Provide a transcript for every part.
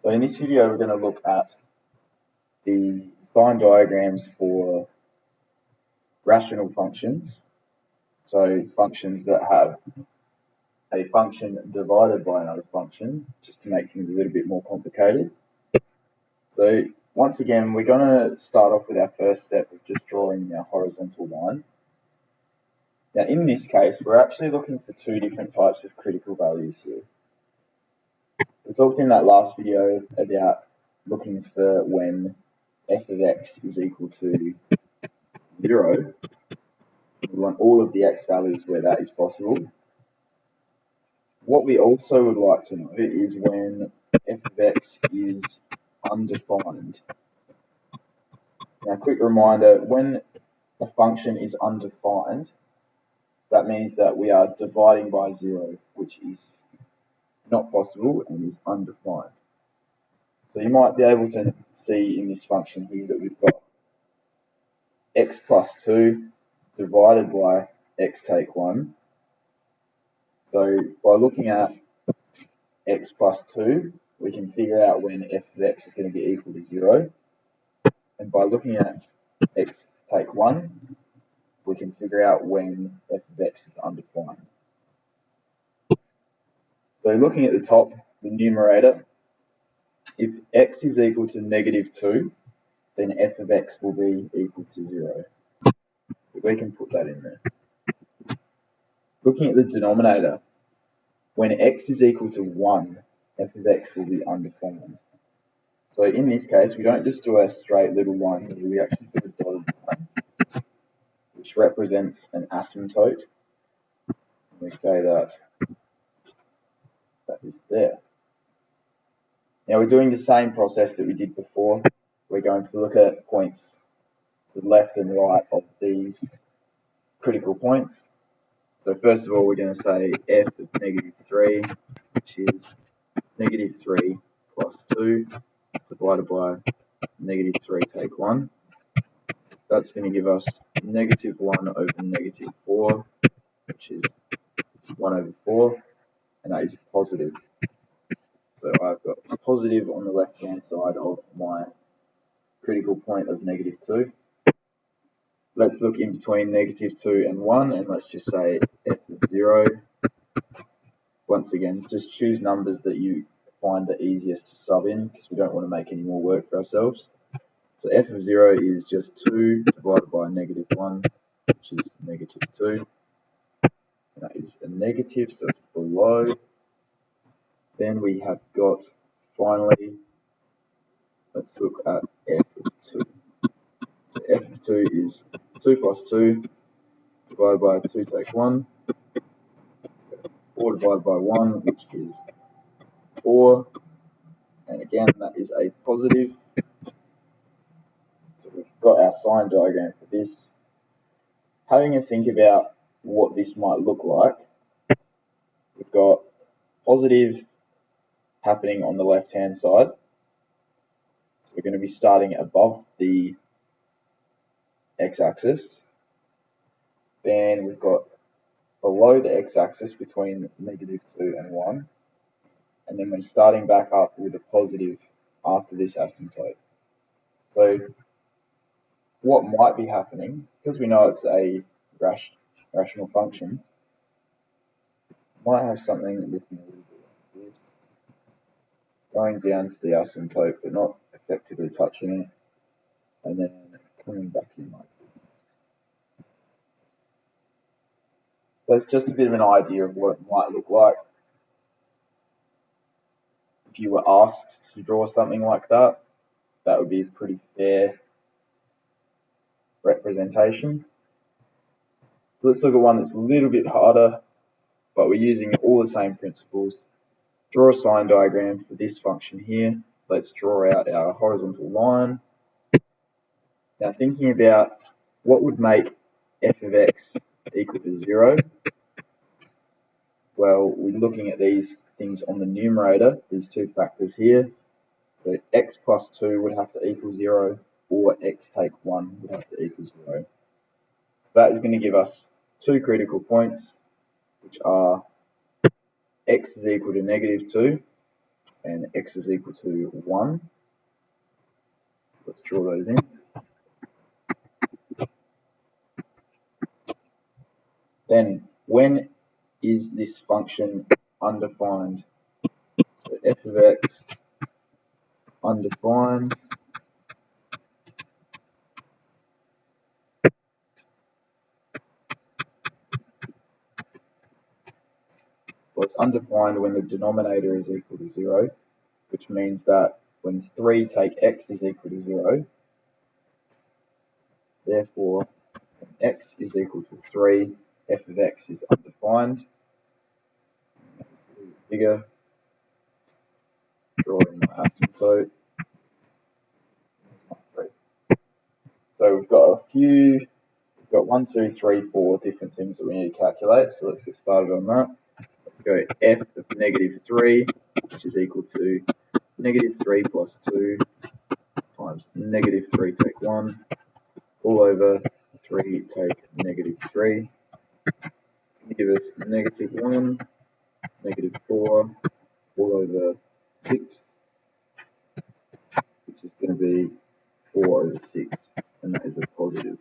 So in this video, we're going to look at the sign diagrams for rational functions. So functions that have a function divided by another function, just to make things a little bit more complicated. So once again, we're going to start off with our first step of just drawing our horizontal line. Now in this case, we're actually looking for two different types of critical values here. We talked in that last video about looking for when f of x is equal to 0. We want all of the x values where that is possible. What we also would like to know is when f of x is undefined. Now, quick reminder, when a function is undefined, that means that we are dividing by 0, which is not possible and is undefined. So you might be able to see in this function here that we've got x plus 2 divided by x take 1. So by looking at x plus 2, we can figure out when f of x is going to be equal to 0. And by looking at x take 1, we can figure out when f of x is undefined. So looking at the top, the numerator, if x is equal to -2, then f of x will be equal to 0. We can put that in there. Looking at the denominator, when x is equal to 1, f of x will be undefined. So in this case, we don't just do a straight little line here, we actually do a dotted line, which represents an asymptote. We say that is there. Now we're doing the same process that we did before. We're going to look at points to the left and right of these critical points. So first of all, we're going to say f of -3, which is -3 plus 2 divided by -3 take 1. That's going to give us -1 over -4, which is 1 over 4, and that is positive. So I've got a positive on the left-hand side of my critical point of -2. Let's look in between -2 and 1, and let's just say f of 0. Once again, just choose numbers that you find the easiest to sub in, because we don't want to make any more work for ourselves. So f of 0 is just 2 divided by -1, which is -2. And that is a negative, so it's below. Then we have got, finally, let's look at f of 2. So f of 2 is 2 plus 2 divided by 2 take 1. 4 divided by 1, which is 4. And again, that is a positive. So we've got our sign diagram for this. Having a think about what this might look like, we've got positive happening on the left-hand side. So we're going to be starting above the x-axis. Then we've got below the x-axis between -2 and 1. And then we're starting back up with a positive after this asymptote. So what might be happening, because we know it's a rational function, might have something looking a little bit like this, going down to the asymptote but not effectively touching it, and then coming back in like this. That's just a bit of an idea of what it might look like if you were asked to draw something like that. That would be a pretty fair representation. Let's look at one that's a little bit harder, but we're using all the same principles. Draw a sign diagram for this function here. Let's draw out our horizontal line. Now thinking about what would make f of x equal to 0, well, we're looking at these things on the numerator. There's two factors here. So x plus 2 would have to equal 0, or x take 1 would have to equal 0. So that is going to give us two critical points, which are x is equal to -2 and x is equal to 1. Let's draw those in. Then, when is this function undefined? So f of x undefined well, it's undefined when the denominator is equal to 0, which means that when 3 take x is equal to 0, therefore when x is equal to 3, f of x is undefined. Bigger, drawing my asymptote. So we've got we've got 1, 2, 3, 4 different things that we need to calculate. So let's get started on that. Let's go f of negative 3, which is equal to negative 3 plus 2 times negative 3 take 1 all over 3 take negative 3. It's going to give us negative 1, negative 4 all over 6, which is going to be 4 over 6, and that is a positive.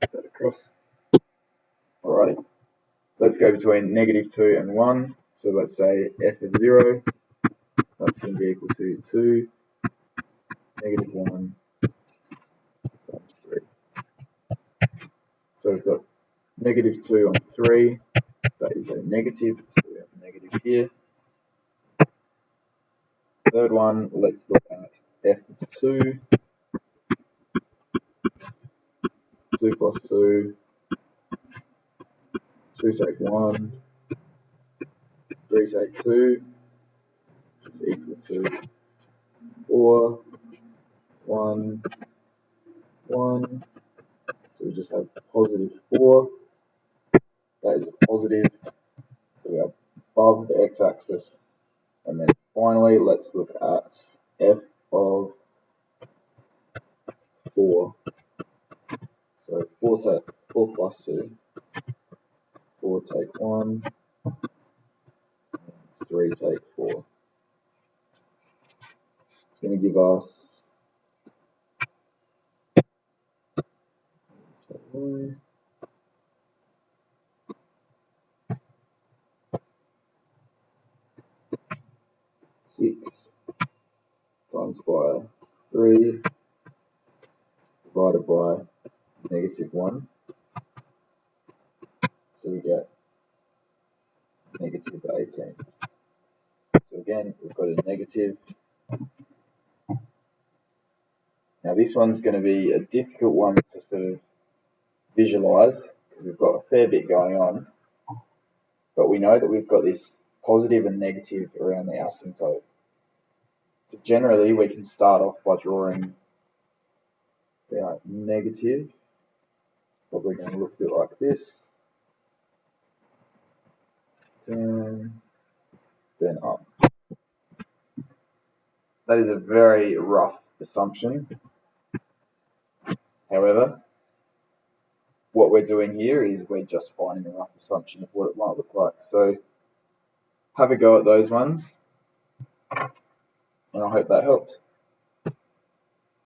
Put that across. Alrighty. Let's go between negative 2 and 1. So let's say f of 0, that's going to be equal to 2, negative 1 times 3. So we've got negative 2 on 3, that is a negative, so we have a negative here. Third one, let's look at f of 2, 2 plus 2, 2 take 1, 3 take 2, which is equal to 4, 1, 1. So we just have positive 4. That is a positive. So we are above the x-axis. And then finally, let's look at f of 4. So 4 plus 2. 4 take 1. 3 take 4. It's going to give us 6 times by 3 divided by negative 1. So we get negative 18. So again, we've got a negative. Now this one's going to be a difficult one to sort of visualize because we've got a fair bit going on. But we know that we've got this positive and negative around the asymptote. So generally, we can start off by drawing the negative. Probably going to look a bit like this. Down, then up. That is a very rough assumption. However, what we're doing here is we're just finding a rough assumption of what it might look like. So have a go at those ones, and I hope that helped.